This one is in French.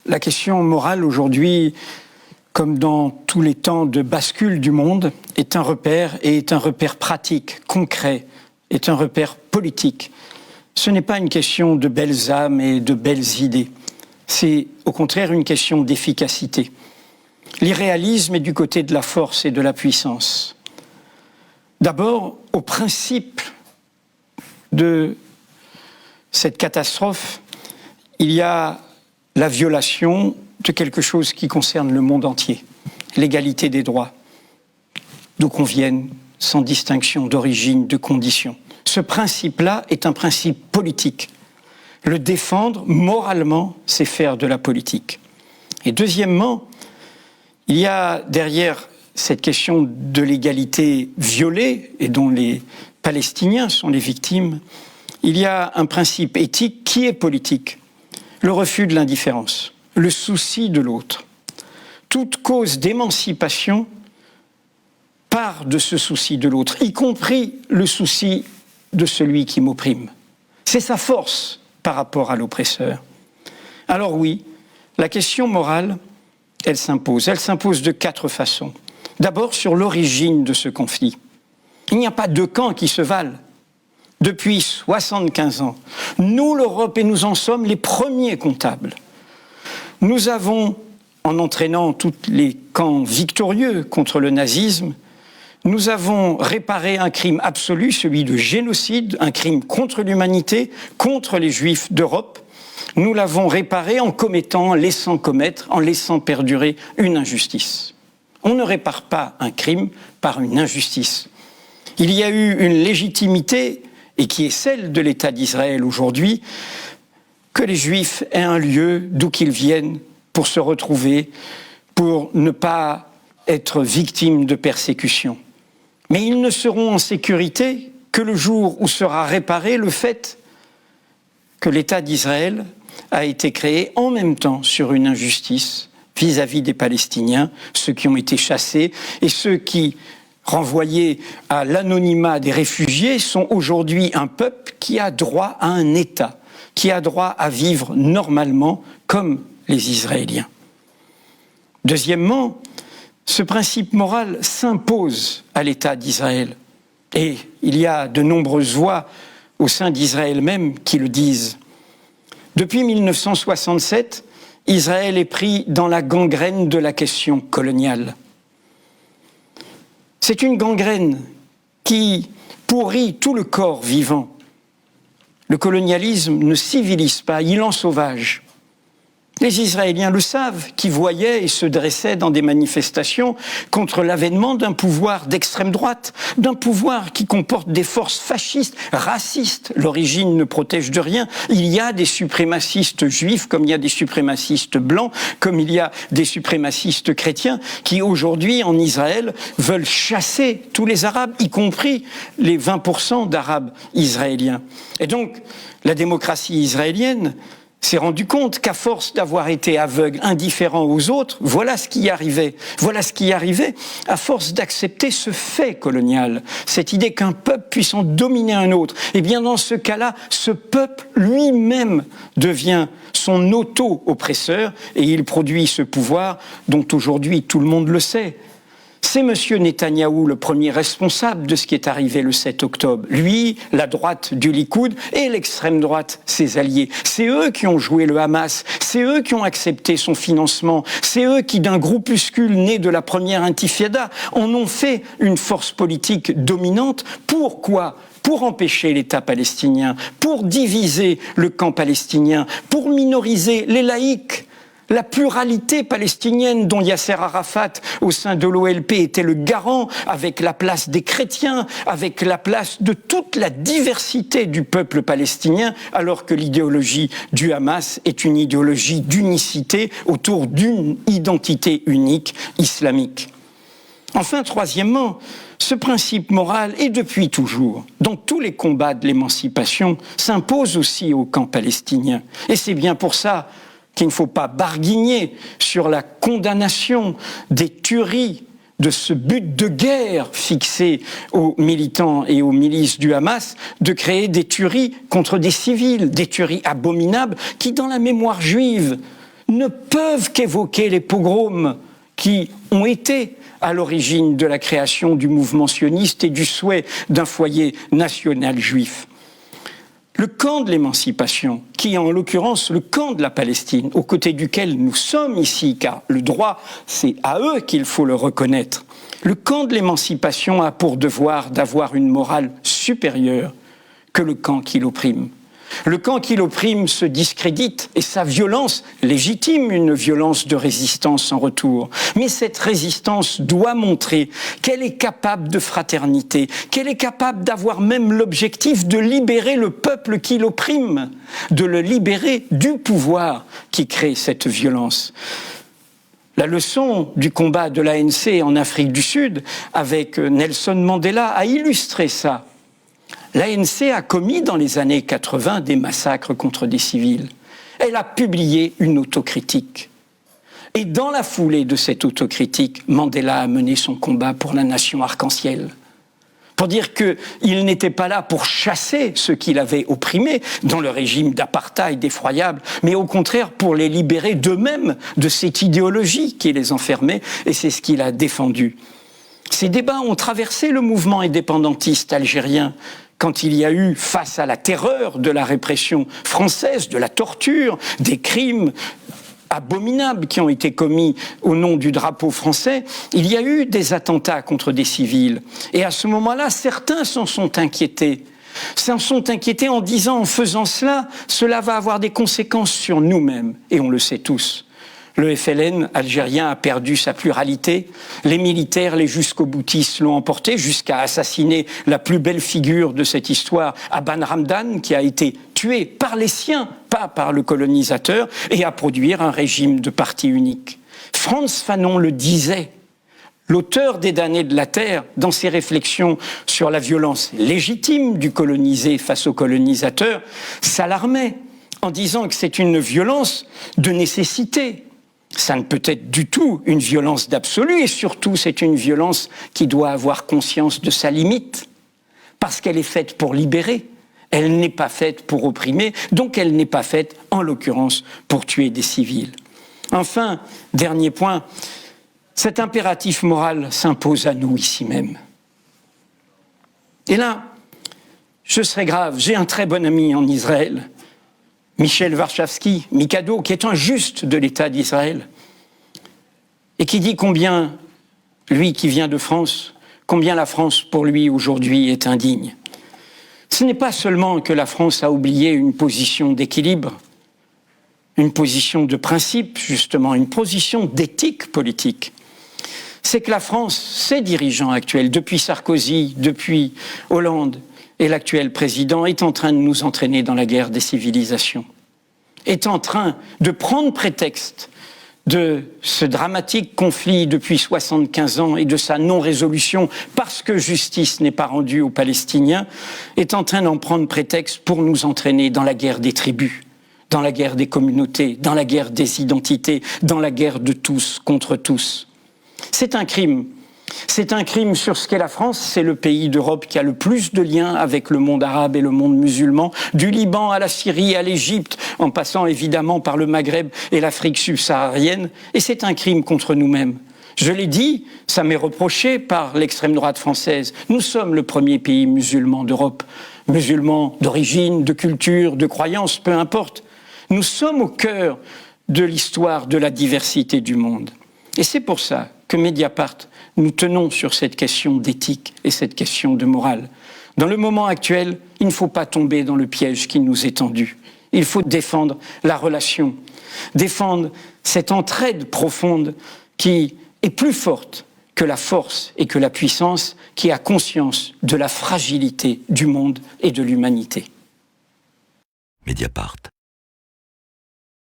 La question morale aujourd'hui, comme dans tous les temps de bascule du monde, est un repère et est un repère pratique, concret, est un repère politique. Ce n'est pas une question de belles âmes et de belles idées. C'est au contraire une question d'efficacité. L'irréalisme est du côté de la force et de la puissance. D'abord, au principe de cette catastrophe, il y a la violation de quelque chose qui concerne le monde entier, l'égalité des droits, d'où qu'on vienne, sans distinction d'origine, de condition. Ce principe-là est un principe politique. Le défendre moralement, c'est faire de la politique. Et deuxièmement, il y a derrière cette question de l'égalité violée et dont les Palestiniens sont les victimes, il y a un principe éthique qui est politique. Le refus de l'indifférence, le souci de l'autre. Toute cause d'émancipation part de ce souci de l'autre, y compris le souci de celui qui m'opprime. C'est sa force par rapport à l'oppresseur. Alors oui, la question morale, elle s'impose. Elle s'impose de 4 façons. D'abord, sur l'origine de ce conflit. Il n'y a pas 2 camps qui se valent. Depuis 75 ans, nous, l'Europe, et nous en sommes les premiers comptables. Nous avons, en entraînant tous les camps victorieux contre le nazisme, nous avons réparé un crime absolu, celui de génocide, un crime contre l'humanité, contre les Juifs d'Europe. Nous l'avons réparé en commettant, en laissant commettre, en laissant perdurer une injustice. On ne répare pas un crime par une injustice. Il y a eu une légitimité, et qui est celle de l'État d'Israël aujourd'hui, que les Juifs aient un lieu d'où qu'ils viennent pour se retrouver, pour ne pas être victimes de persécutions. Mais ils ne seront en sécurité que le jour où sera réparé le fait que l'État d'Israël a été créé en même temps sur une injustice vis-à-vis des Palestiniens, ceux qui ont été chassés et ceux qui, renvoyés à l'anonymat des réfugiés, sont aujourd'hui un peuple qui a droit à un État, qui a droit à vivre normalement comme les Israéliens. Deuxièmement, ce principe moral s'impose à l'État d'Israël. Et il y a de nombreuses voix au sein d'Israël même qui le disent. Depuis 1967, Israël est pris dans la gangrène de la question coloniale. C'est une gangrène qui pourrit tout le corps vivant. Le colonialisme ne civilise pas, il ensauvage. Les Israéliens le savent, qui voyaient et se dressaient dans des manifestations contre l'avènement d'un pouvoir d'extrême droite, d'un pouvoir qui comporte des forces fascistes, racistes. L'origine ne protège de rien. Il y a des suprémacistes juifs, comme il y a des suprémacistes blancs, comme il y a des suprémacistes chrétiens, qui aujourd'hui, en Israël, veulent chasser tous les Arabes, y compris les 20% d'Arabes israéliens. Et donc, la démocratie israélienne s'est rendu compte qu'à force d'avoir été aveugle, indifférent aux autres, voilà ce qui y arrivait. Voilà ce qui y arrivait à force d'accepter ce fait colonial, cette idée qu'un peuple puisse en dominer un autre. Et bien dans ce cas-là, ce peuple lui-même devient son auto-oppresseur et il produit ce pouvoir dont aujourd'hui tout le monde le sait. C'est M. Netanyahou le premier responsable de ce qui est arrivé le 7 octobre. Lui, la droite du Likoud et l'extrême droite, ses alliés. C'est eux qui ont joué le Hamas, c'est eux qui ont accepté son financement, c'est eux qui, d'un groupuscule né de la première intifada, en ont fait une force politique dominante. Pourquoi ? Pour empêcher l'État palestinien, pour diviser le camp palestinien, pour minoriser les laïcs. La pluralité palestinienne dont Yasser Arafat, au sein de l'OLP, était le garant, avec la place des chrétiens, avec la place de toute la diversité du peuple palestinien, alors que l'idéologie du Hamas est une idéologie d'unicité autour d'une identité unique islamique. Enfin, troisièmement, ce principe moral, et depuis toujours, dans tous les combats de l'émancipation, s'impose aussi au camp palestinien. Et c'est bien pour ça qu'il ne faut pas barguigner sur la condamnation des tueries de ce but de guerre fixé aux militants et aux milices du Hamas, de créer des tueries contre des civils, des tueries abominables qui, dans la mémoire juive, ne peuvent qu'évoquer les pogroms qui ont été à l'origine de la création du mouvement sioniste et du souhait d'un foyer national juif. Le camp de l'émancipation, qui est en l'occurrence le camp de la Palestine, aux côtés duquel nous sommes ici, car le droit, c'est à eux qu'il faut le reconnaître. Le camp de l'émancipation a pour devoir d'avoir une morale supérieure que le camp qui l'opprime. Le camp qui l'opprime se discrédite et sa violence légitime une violence de résistance en retour. Mais cette résistance doit montrer qu'elle est capable de fraternité, qu'elle est capable d'avoir même l'objectif de libérer le peuple qui l'opprime, de le libérer du pouvoir qui crée cette violence. La leçon du combat de l'ANC en Afrique du Sud avec Nelson Mandela a illustré ça. L'ANC a commis dans les années 80 des massacres contre des civils. Elle a publié une autocritique. Et dans la foulée de cette autocritique, Mandela a mené son combat pour la nation arc-en-ciel. Pour dire qu'il n'était pas là pour chasser ceux qu'il avait opprimés dans le régime d'apartheid effroyable, mais au contraire pour les libérer d'eux-mêmes de cette idéologie qui les enfermait, et c'est ce qu'il a défendu. Ces débats ont traversé le mouvement indépendantiste algérien, quand il y a eu, face à la terreur de la répression française, de la torture, des crimes abominables qui ont été commis au nom du drapeau français, il y a eu des attentats contre des civils. Et à ce moment-là, certains s'en sont inquiétés. S'en sont inquiétés en disant, en faisant cela, cela va avoir des conséquences sur nous-mêmes. Et on le sait tous. Le FLN algérien a perdu sa pluralité. Les militaires, les jusqu'au-boutistes l'ont emporté jusqu'à assassiner la plus belle figure de cette histoire, Aban Ramdan, qui a été tué par les siens, pas par le colonisateur, et à produire un régime de parti unique. Frantz Fanon le disait. L'auteur des damnés de la terre, dans ses réflexions sur la violence légitime du colonisé face au colonisateur, s'alarmait en disant que c'est une violence de nécessité. Ça ne peut être du tout une violence d'absolu, et surtout c'est une violence qui doit avoir conscience de sa limite, parce qu'elle est faite pour libérer, elle n'est pas faite pour opprimer, donc elle n'est pas faite, en l'occurrence, pour tuer des civils. Enfin, dernier point, cet impératif moral s'impose à nous ici même. Et là, je serais grave, j'ai un très bon ami en Israël, Michel Warschawski, Mikado, qui est un juste de l'État d'Israël, et qui dit combien, lui qui vient de France, combien la France pour lui aujourd'hui est indigne. Ce n'est pas seulement que la France a oublié une position d'équilibre, une position de principe justement, une position d'éthique politique. C'est que la France, ses dirigeants actuels, depuis Sarkozy, depuis Hollande, et l'actuel président est en train de nous entraîner dans la guerre des civilisations, est en train de prendre prétexte de ce dramatique conflit depuis 75 ans et de sa non-résolution parce que justice n'est pas rendue aux Palestiniens, est en train d'en prendre prétexte pour nous entraîner dans la guerre des tribus, dans la guerre des communautés, dans la guerre des identités, dans la guerre de tous contre tous. C'est un crime. C'est un crime sur ce qu'est la France, c'est le pays d'Europe qui a le plus de liens avec le monde arabe et le monde musulman, du Liban à la Syrie, à l'Égypte, en passant évidemment par le Maghreb et l'Afrique subsaharienne, et c'est un crime contre nous-mêmes. Je l'ai dit, ça m'est reproché par l'extrême droite française. Nous sommes le premier pays musulman d'Europe, musulman d'origine, de culture, de croyance, peu importe. Nous sommes au cœur de l'histoire de la diversité du monde. Et c'est pour ça que Mediapart, nous tenons sur cette question d'éthique et cette question de morale. Dans le moment actuel, il ne faut pas tomber dans le piège qui nous est tendu. Il faut défendre la relation, défendre cette entraide profonde qui est plus forte que la force et que la puissance, qui a conscience de la fragilité du monde et de l'humanité. Mediapart.